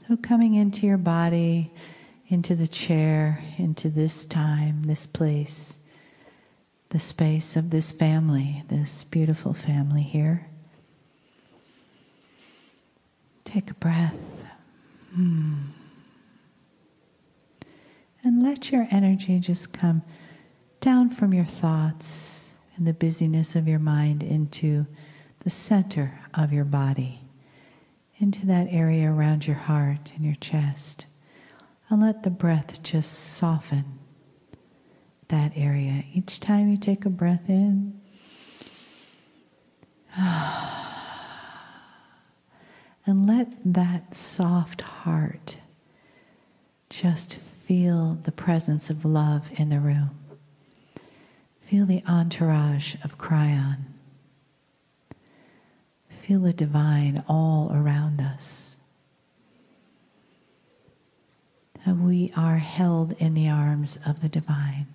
So coming into your body, into the chair, into this time, this place, the space of this family, this beautiful family here. Take a breath. And let your energy just come down from your thoughts and the busyness of your mind into the center of your body, into that area around your heart and your chest. And let the breath just soften that area. Each time you take a breath in, and let that soft heart just feel the presence of love in the room. Feel the entourage of Kryon. Feel the divine all around us. How we are held in the arms of the divine.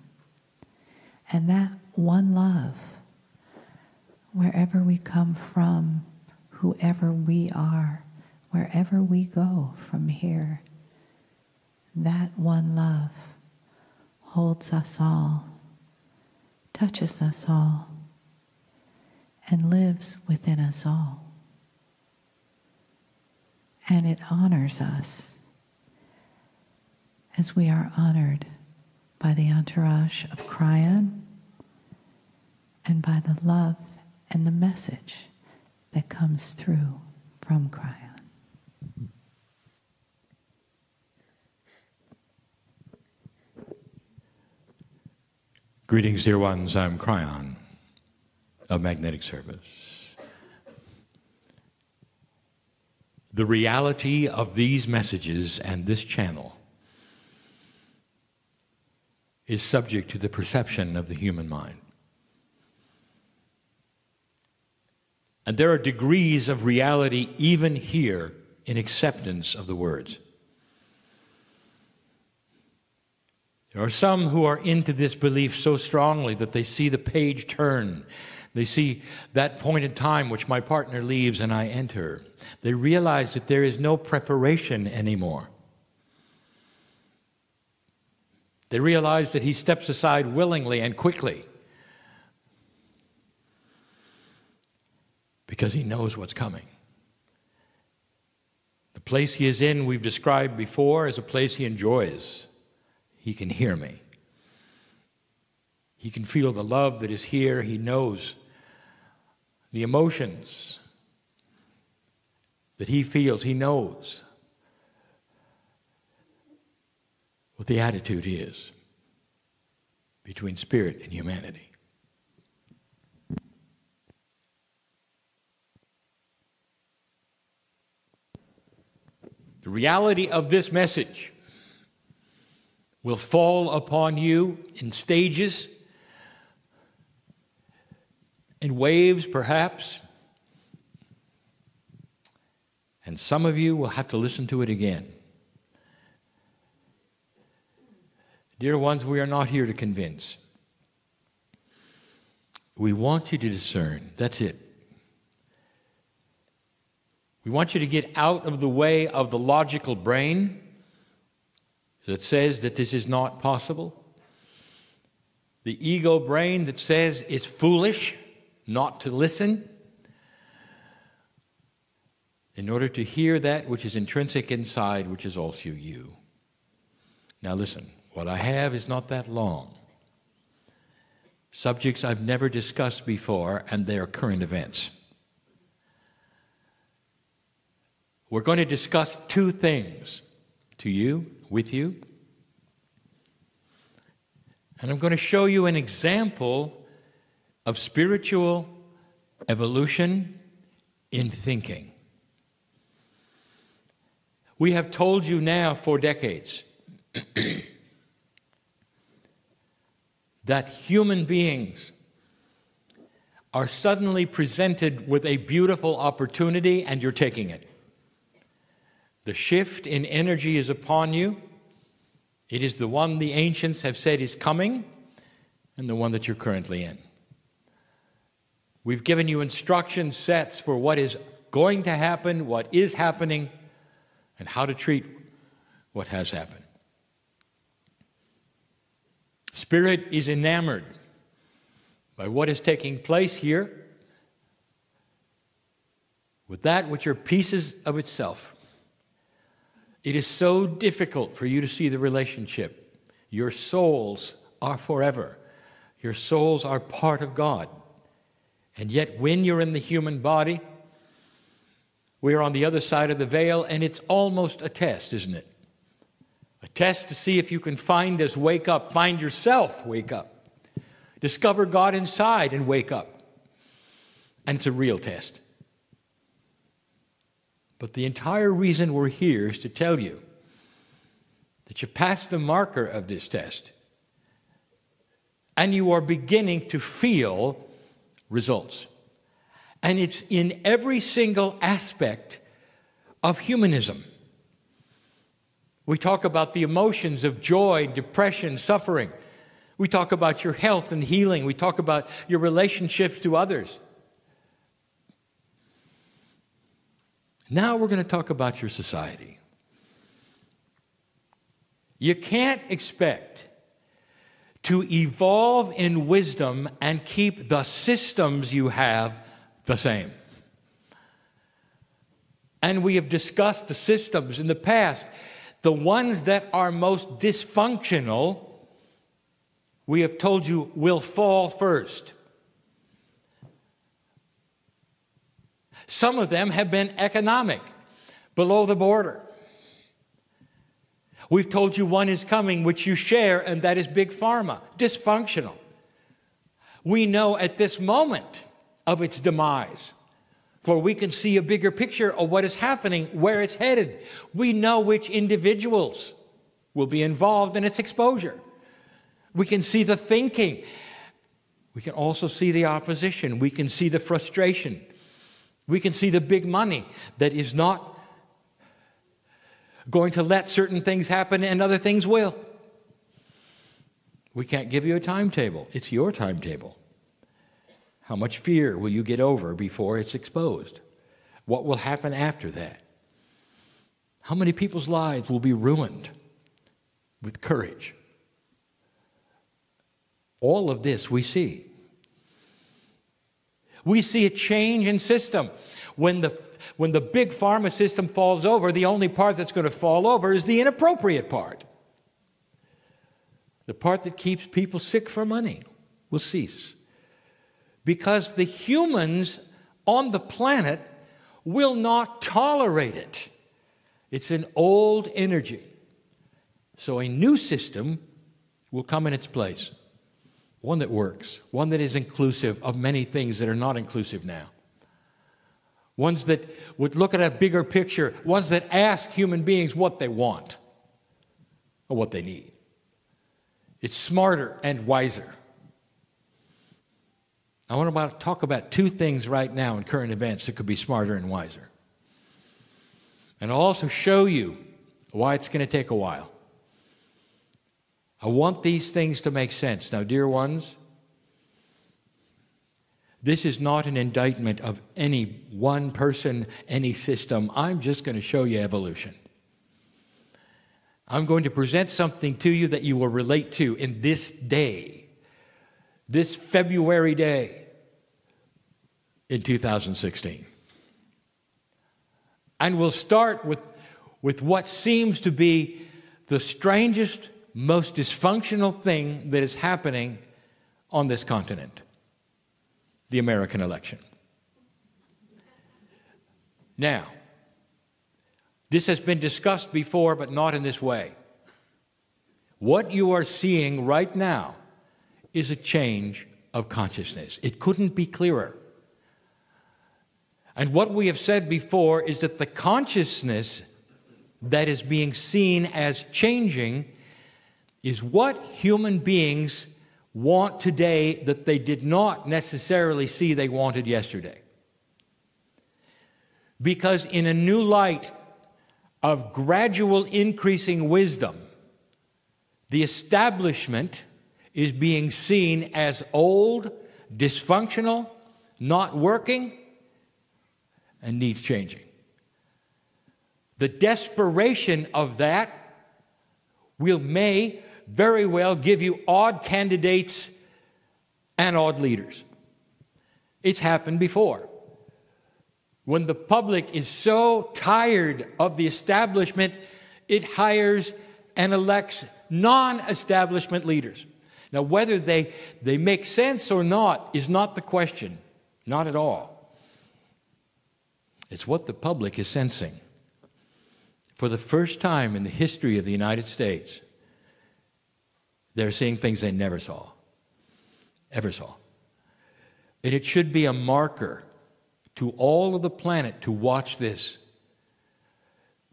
And that one love, wherever we come from, whoever we are, wherever we go from here, that one love holds us all, touches us all, and lives within us all. And it honors us as we are honored by the entourage of Kryon and by the love and the message that comes through from Kryon. Greetings, dear ones. I'm Kryon of Magnetic Service. The reality of these messages and this channel is subject to the perception of the human mind. And there are degrees of reality even here in acceptance of the words. There are some who are into this belief so strongly that they see the page turn. They see that point in time which my partner leaves and I enter. They realize that there is no preparation anymore. They realize that he steps aside willingly and quickly because he knows what's coming. The place he is in, we've described before, is a place he enjoys. He can hear me. He can feel the love that is here. He knows the emotions that he feels. He knows what the attitude is between spirit and humanity. The reality of this message will fall upon you in stages, in waves perhaps, and some of you will have to listen to it again. Dear ones, we are not here to convince. We want you to discern. That's it. We want you to get out of the way of the logical brain that says that this is not possible. The ego brain that says it's foolish not to listen. In order to hear that which is intrinsic inside, which is also you. Now listen, what I have is not that long. Subjects I've never discussed before, and they are current events. We're going to discuss two things to you, with you. And I'm going to show you an example of spiritual evolution in thinking. We have told you now for decades that human beings are suddenly presented with a beautiful opportunity and you're taking it. The shift in energy is upon you. It is the one the ancients have said is coming and the one that you're currently in. We've given you instruction sets for what is going to happen, what is happening, and how to treat what has happened. Spirit is enamored by what is taking place here with that which are pieces of itself. It is so difficult for you to see the relationship. Your souls are forever. Your souls are part of God. And yet when you're in the human body, we're on the other side of the veil, and it's almost a test, isn't it? A test to see if you can find this, wake up, find yourself, wake up. Discover God inside and wake up. And it's a real test. But the entire reason we're here is to tell you that you passed the marker of this test and you are beginning to feel results. And it's in every single aspect of humanism. We talk about the emotions of joy, depression, suffering. We talk about your health and healing. We talk about your relationships to others. Now we're going to talk about your society. You can't expect to evolve in wisdom and keep the systems you have the same. And we have discussed the systems in the past. The ones that are most dysfunctional, we have told you, will fall first. Some of them have been economic, below the border. We've told you one is coming, which you share, and that is Big Pharma, dysfunctional. We know at this moment of its demise, for we can see a bigger picture of what is happening, where it's headed. We know which individuals will be involved in its exposure. We can see the thinking. We can also see the opposition. We can see the frustration. We can see the big money that is not going to let certain things happen and other things will. We can't give you a timetable. It's your timetable. How much fear will you get over before it's exposed? What will happen after that? How many people's lives will be ruined with courage? All of this we see. We see a change in system. When the big pharma system falls over, the only part that's going to fall over is the inappropriate part. The part that keeps people sick for money will cease. Because the humans on the planet will not tolerate it. It's an old energy. So a new system will come in its place. One that works. One that is inclusive of many things that are not inclusive now. Ones that would look at a bigger picture. Ones that ask human beings what they want or what they need. It's smarter and wiser. I want to talk about two things right now in current events that could be smarter and wiser. And I'll also show you why it's going to take a while. I want these things to make sense. Now, dear ones, this is not an indictment of any one person, any system. I'm just going to show you evolution. I'm going to present something to you that you will relate to in this day, this February day in 2016. And we'll start with what seems to be the strangest, most dysfunctional thing that is happening on this continent, the American election. Now, this has been discussed before, but not in this way. What you are seeing right now is a change of consciousness. It couldn't be clearer. And what we have said before is that the consciousness that is being seen as changing is what human beings want today that they did not necessarily see they wanted yesterday. Because in a new light of gradual increasing wisdom, the establishment is being seen as old, dysfunctional, not working, and needs changing. The desperation of that may very well give you odd candidates and odd leaders. It's happened before. When the public is so tired of the establishment, it hires and elects non-establishment leaders. Now, whether they make sense or not is not the question. Not at all. It's what the public is sensing. For the first time in the history of the United States, they're seeing things they never saw. Ever saw. And it should be a marker to all of the planet to watch this.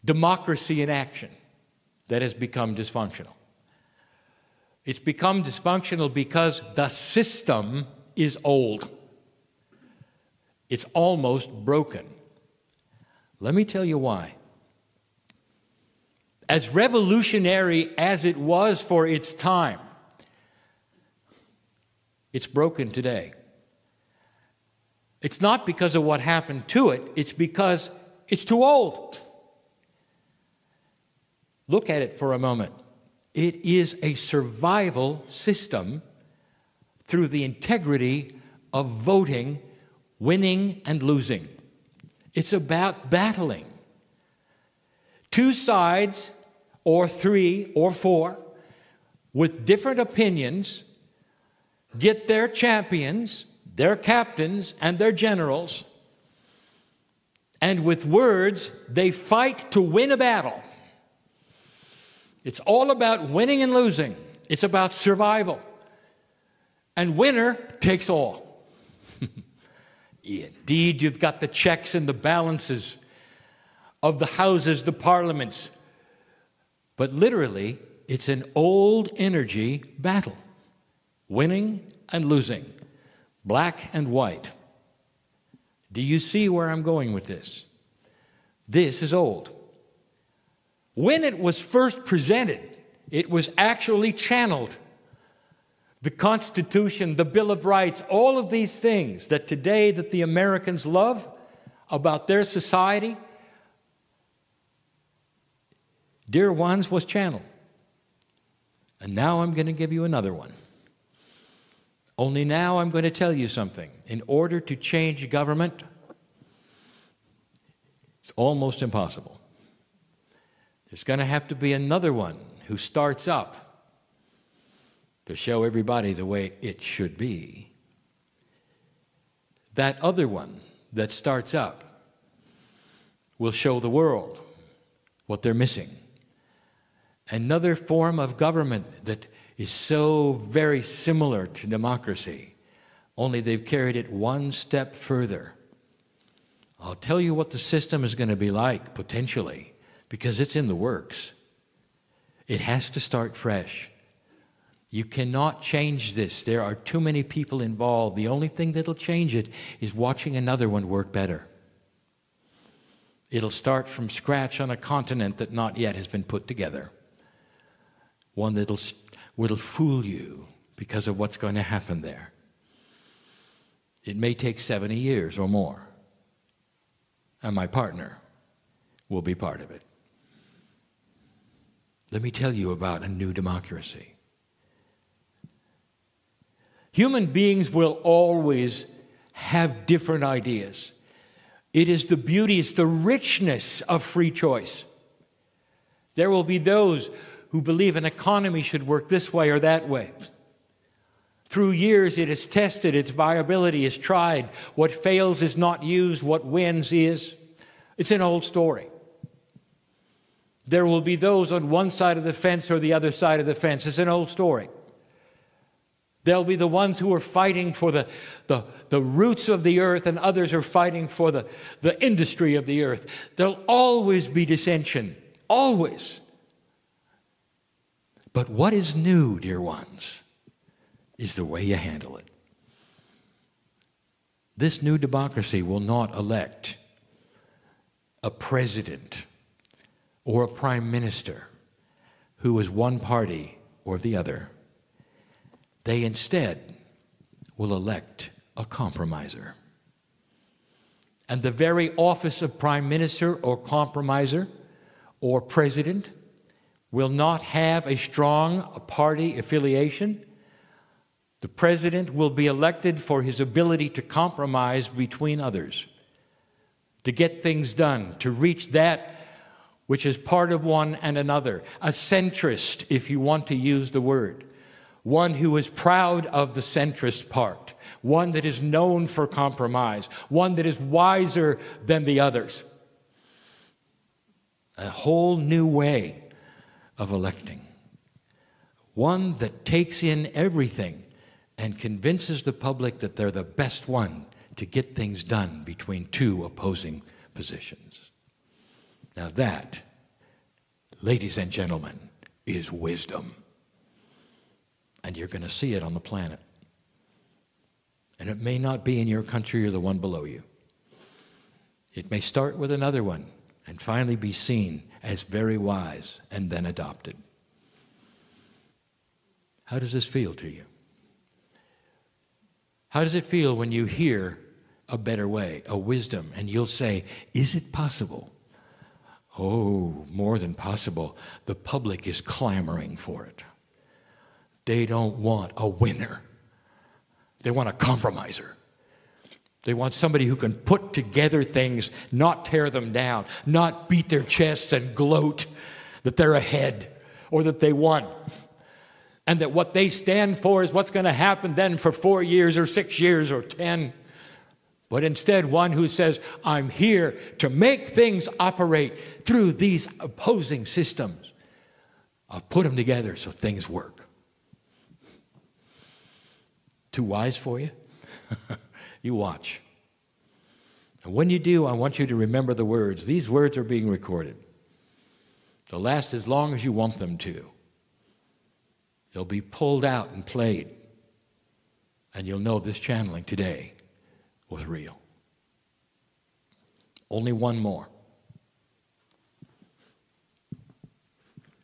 Democracy in action that has become dysfunctional. It's become dysfunctional because the system is old. It's almost broken. Let me tell you why. As revolutionary as it was for its time, it's broken today. It's not because of what happened to it, it's because it's too old. Look at it for a moment. It is a survival system through the integrity of voting, winning and losing. It's about battling. Two sides, or three, or four, with different opinions, get their champions, their captains, and their generals, and with words, they fight to win a battle. It's all about winning and losing. It's about survival. And winner takes all. Indeed, you've got the checks and the balances of the houses, the parliaments. But literally, it's an old energy battle. Winning and losing. Black and white. Do you see where I'm going with this? This is old. When it was first presented, it was actually channeled. The Constitution, the Bill of Rights, all of these things that today that the Americans love about their society, dear ones, was channeled. And now I'm going to give you another one. Only now I'm going to tell you something. In order to change government, it's almost impossible. There's going to have to be another one who starts up to show everybody the way it should be. That other one that starts up will show the world what they're missing. Another form of government that is so very similar to democracy, only they've carried it one step further. I'll tell you what the system is going to be like, potentially, because it's in the works. It has to start fresh. You cannot change this. There are too many people involved. The only thing that'll change it is watching another one work better. It'll start from scratch on a continent that not yet has been put together. One that'll fool you because of what's going to happen there. It may take 70 years or more. And my partner will be part of it. Let me tell you about a new democracy. Human beings will always have different ideas. It is the beauty, it's the richness of free choice. There will be those who believe an economy should work this way or that way. Through years it is tested, its viability is tried. What fails is not used, what wins is. It's an old story. There will be those on one side of the fence or the other side of the fence. It's an old story. There'll be the ones who are fighting for the roots of the earth, and others are fighting for the industry of the earth. There'll always be dissension. Always. But what is new, dear ones, is the way you handle it. This new democracy will not elect a president or a prime minister who is one party or the other. They instead will elect a compromiser. And the very office of prime minister or compromiser or president will not have a strong party affiliation. The president will be elected for his ability to compromise between others, to get things done, to reach that which is part of one and another. A centrist, if you want to use the word. One who is proud of the centrist part. One that is known for compromise. One that is wiser than the others. A whole new way of electing. One that takes in everything and convinces the public that they're the best one to get things done between two opposing positions. Now that, ladies and gentlemen, is wisdom. And you're going to see it on the planet. And it may not be in your country or the one below you. It may start with another one and finally be seen as very wise and then adopted. How does this feel to you? How does it feel when you hear a better way, a wisdom, and you'll say, is it possible? Oh, more than possible. The public is clamoring for it. They don't want a winner. They want a compromiser. They want somebody who can put together things, not tear them down, not beat their chests and gloat that they're ahead or that they won. And that what they stand for is what's going to happen then for 4 years or 6 years or 10. But instead, one who says, I'm here to make things operate through these opposing systems. I'll put them together so things work. Too wise for you? You watch. And when you do, I want you to remember the words. These words are being recorded. They'll last as long as you want them to. They'll be pulled out and played. And you'll know this channeling today was real. Only one more.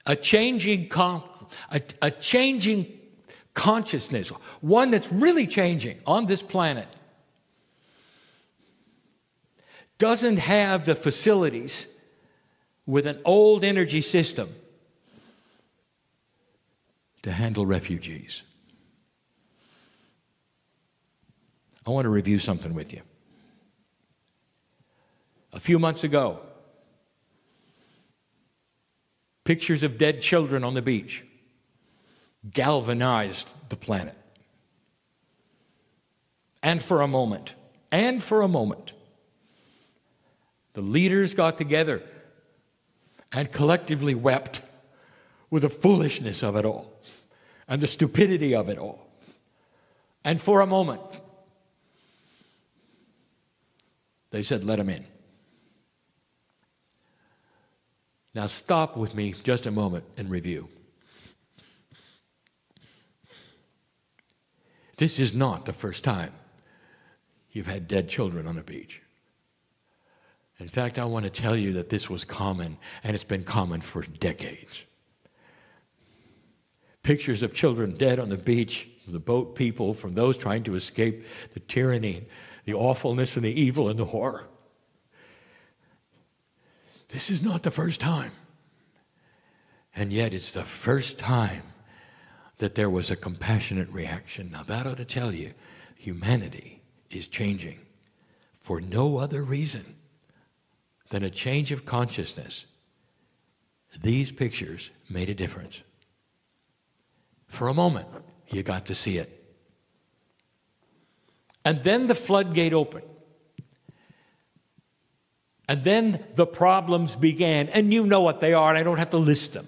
A changing consciousness, one that's really changing on this planet, doesn't have the facilities with an old energy system to handle refugees. I want to review something with you. A few months ago, pictures of dead children on the beach galvanized the planet. And for a moment, the leaders got together and collectively wept with the foolishness of it all and the stupidity of it all. And for a moment, they said, let them in. Now stop with me just a moment and review. This is not the first time you've had dead children on a beach. In fact, I want to tell you that this was common, and it's been common for decades. Pictures of children dead on the beach, from the boat people, from those trying to escape the tyranny, the awfulness and the evil and the horror. This is not the first time. And yet it's the first time that there was a compassionate reaction. Now that ought to tell you, humanity is changing for no other reason than a change of consciousness. These pictures made a difference. For a moment, you got to see it. And then the floodgate opened. And then the problems began. And you know what they are, and I don't have to list them.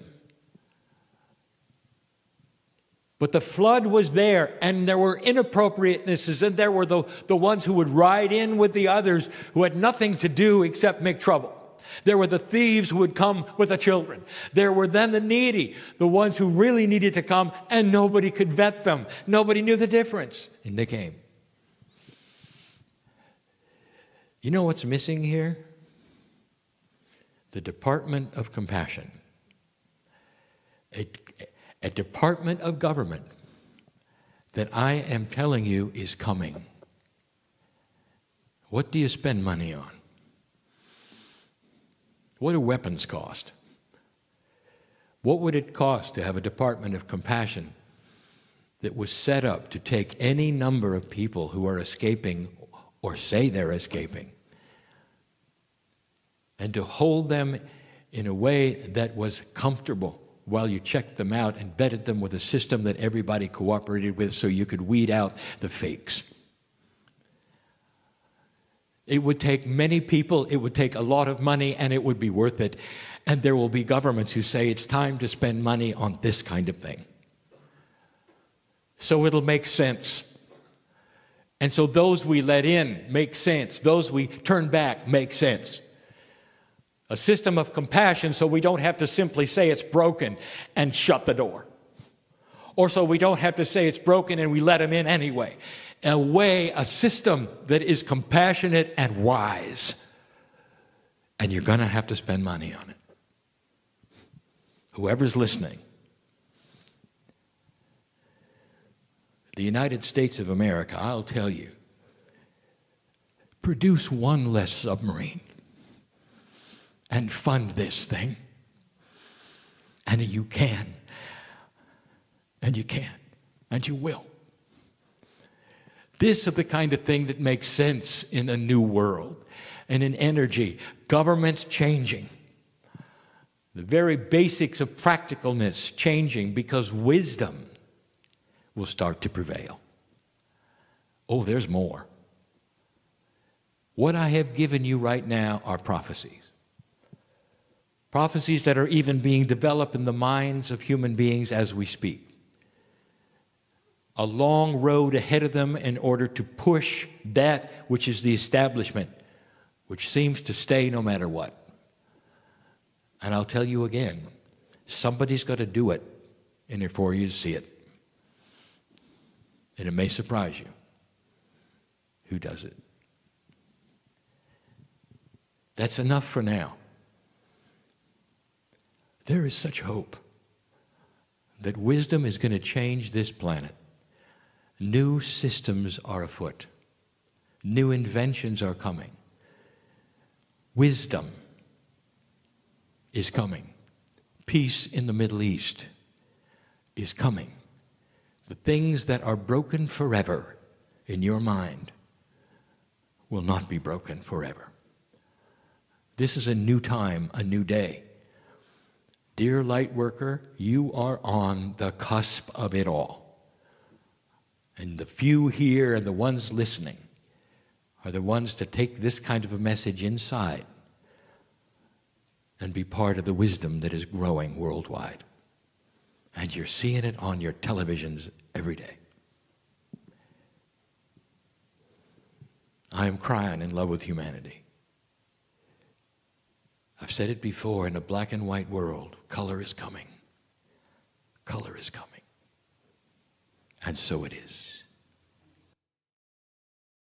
But the flood was there, and there were inappropriatenesses, and there were the ones who would ride in with the others who had nothing to do except make trouble. There were the thieves who would come with the children. There were then the needy, the ones who really needed to come, and nobody could vet them. Nobody knew the difference, and they came. You know what's missing here? The Department of Compassion. A department of government that I am telling you is coming. What do you spend money on? What do weapons cost? What would it cost to have a Department of Compassion that was set up to take any number of people who are escaping or say they're escaping and to hold them in a way that was comfortable while you checked them out and bedded them with a system that everybody cooperated with so you could weed out the fakes? It would take many people, it would take a lot of money, and it would be worth it. And there will be governments who say it's time to spend money on this kind of thing. So it'll make sense. And so those we let in make sense. Those we turn back make sense. A system of compassion so we don't have to simply say it's broken and shut the door. Or so we don't have to say it's broken and we let them in anyway. A system that is compassionate and wise. And you're going to have to spend money on it. Whoever's listening. The United States of America, I'll tell you, produce one less submarine and fund this thing. And you can. And you can. And you will. This is the kind of thing that makes sense in a new world and in energy. Governments changing. The very basics of practicalness changing because wisdom will start to prevail. Oh, there's more. What I have given you right now are prophecies. Prophecies that are even being developed in the minds of human beings as we speak. A long road ahead of them in order to push that which is the establishment, which seems to stay no matter what. And I'll tell you again, somebody's got to do it in order for you to see it. And it may surprise you who does it. That's enough for now. There is such hope that wisdom is going to change this planet. New systems are afoot. New inventions are coming. Wisdom is coming. Peace in the Middle East is coming. The things that are broken forever in your mind will not be broken forever. This is a new time, a new day. Dear light worker, you are on the cusp of it all. And the few here and the ones listening are the ones to take this kind of a message inside and be part of the wisdom that is growing worldwide. And you're seeing it on your televisions every day. I am Kryon, in love with humanity. I've said it before, in a black and white world, color is coming. Color is coming. And so it is.